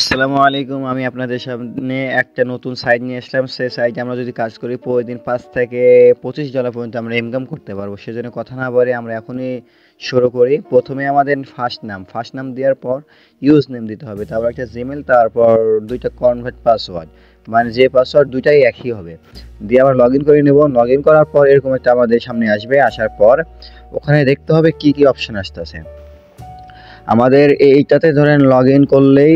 আসসালামু আলাইকুম। আমি আপনাদের সামনে একটা নতুন সাইট নিয়ে আসলাম। সেই সাইটে আমরা যদি কাজ করি প্রতিদিন $5 থেকে $25 পর্যন্ত আমরা ইনকাম করতে পারবো। সেজন্য কথা না বলে আমরা এখনই শুরু করি। প্রথমে আমাদের ফার্স্ট নাম দেওয়ার পর ইউজ নেম দিতে হবে, তারপর একটা জিমেল, তারপর দুইটা কনভার্ট পাসওয়ার্ড, মানে যে পাসওয়ার্ড দুইটাই একই হবে, দিয়ে আবার লগ ইন করে নেব। লগ ইন করার পর এরকম একটা আমাদের সামনে আসবে। আসার পর ওখানে দেখতে হবে কি কি অপশন আসতেছে। আমাদের এইটাতে ধরেন লগ ইন করলেই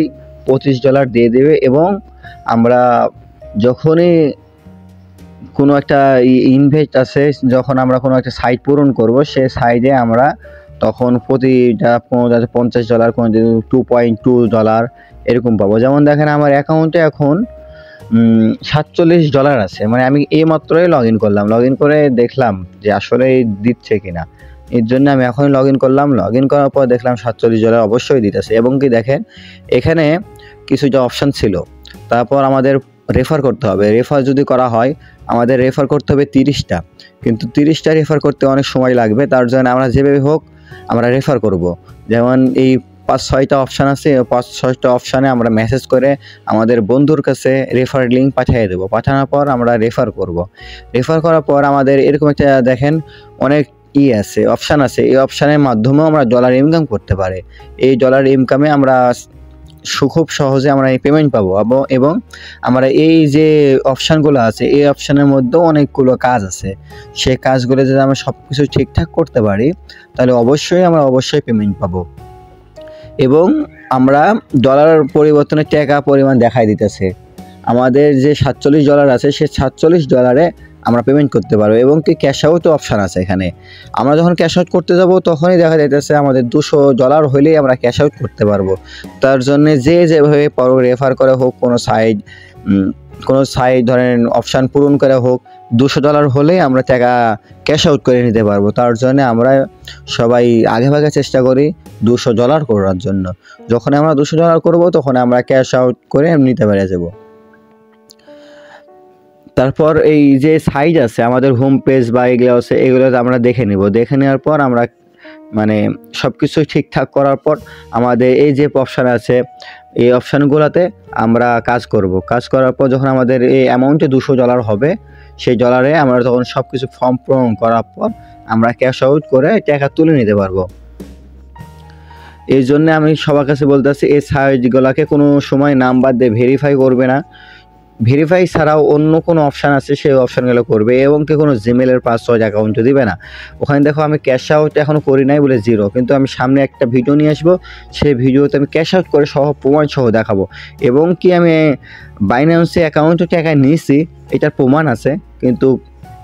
$25 দিয়ে দেবে, এবং আমরা যখনই কোনো একটা ইনভেস্ট আছে, যখন আমরা কোনো একটা সাইট পূরণ করব, সে সাইডে আমরা তখন প্রতিটা $50, কোনো $2.2 এরকম পাবো। যেমন দেখেন আমার অ্যাকাউন্টে এখন $47 আছে, মানে আমি এই মাত্রই লগ ইন করলাম, লগ ইন করে দেখলাম যে আসলে দিচ্ছে কিনা। এর জন্য আমি এখনই লগ ইন করলাম। লগ ইন করার পর দেখলাম $47 অবশ্যই দিতেছে, এবং কি দেখেন এখানে কিছুটা অপশান ছিল। তারপর আমাদের রেফার করতে হবে। রেফার যদি করা হয়, আমাদের রেফার করতে হবে 30টা, কিন্তু 30টা রেফার করতে অনেক সময় লাগবে। তার জন্য আমরা যেভাবে হোক আমরা রেফার করব। যেমন এই 5-6টা অপশান আছে, 5-6টা অপশানে আমরা মেসেজ করে আমাদের বন্ধুর কাছে রেফার লিঙ্ক পাঠিয়ে দেবো। পাঠানোর পর আমরা রেফার করব। রেফার করার পর আমাদের এরকম একটা দেখেন অনেক আছে, অপশান আছে। এই অপশানের মাধ্যমেও আমরা ডলার ইনকাম করতে পারি। এই ডলার ইনকামে আমরা খুব সহজে আমরা এই পেমেন্ট পাবো, এবং আমরা এই যে অপশানগুলো আছে, এই অপশানের মধ্যেও অনেকগুলো কাজ আছে। সেই কাজগুলো যদি আমরা সব কিছু ঠিকঠাক করতে পারি, তাহলে অবশ্যই পেমেন্ট পাবো। এবং আমরা ডলার পরিবর্তনে টাকা পরিমাণ দেখাই দিতেছে। আমাদের যে $47 আছে, সে $47 আমরা পেমেন্ট করতে পারবো, এবং কি ক্যাশ আউট অপশান আছে এখানে। আমরা যখন ক্যাশ আউট করতে যাব, তখনই দেখা যাইতেছে আমাদের $200 হলেই আমরা ক্যাশ আউট করতে পারবো। তার জন্যে যেভাবে রেফার করে হোক, কোনো সাইট ধরেন অপশান পূরণ করে হোক, $200 হলেই আমরা টাকা ক্যাশ আউট করে নিতে পারবো। তার জন্য আমরা সবাই আগেভাগে চেষ্টা করি $200 করার জন্য। যখন আমরা $200 করব, তখন আমরা ক্যাশ আউট করে নিতে পেরে যাব। তারপর এই যে সাইট আছে আমাদের হোম পেজ বা এগুলো আছে, এগুলোতে আমরা দেখে নিব। দেখে নেওয়ার পর আমরা মানে সব কিছু ঠিকঠাক করার পর আমাদের এই যে অপশান আছে, এই অপশানগুলোতে আমরা কাজ করব। কাজ করার পর যখন আমাদের এই অ্যামাউন্টে $200 হবে, সেই ডলারে আমরা তখন সব কিছু ফর্ম পূরণ করার পর আমরা ক্যাশ আউট করে টাকা তুলে নিতে পারবো। এই জন্য আমি সবার কাছে বলতেছি, এই সাইটগুলোকে কোনো সময় নাম্বার দিয়ে ভেরিফাই করবে না। ভেরিফাই ছাড়াও অন্য কোনো অপশান আছে, সেই অপশানগুলো করবে, এবং কি কোনো জিমেলের পাসওয়ার্ড অ্যাকাউন্টে দিবে না। ওখানে দেখো আমি ক্যাশ আউট এখনও করি নাই বলে 0, কিন্তু আমি সামনে একটা ভিডিও নিয়ে আসবো, সেই ভিডিওতে আমি ক্যাশ আউট করে প্রমাণ সহ দেখাবো। এবং কি আমি বাইন্যান্সে অ্যাকাউন্টে টাকা নিয়েছি, এটার প্রমাণ আছে, কিন্তু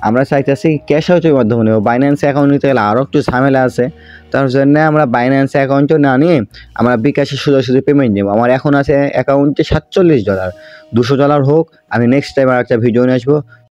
আমরা চাইতেছি ক্যাশ আউটের মাধ্যমে নেব। বাইন্যান্স অ্যাকাউন্ট নিতে গেলে আরও একটু ঝামেলা আছে। তার জন্য আমরা বাইন্যান্স অ্যাকাউন্টও না নিয়ে আমরা বিকাশে সোজাসুজি পেমেন্ট নেব। আমার এখন আছে অ্যাকাউন্টে $47, $200 হোক। আমি নেক্সট টাইম আর একটা ভিডিও নিয়ে আসবো।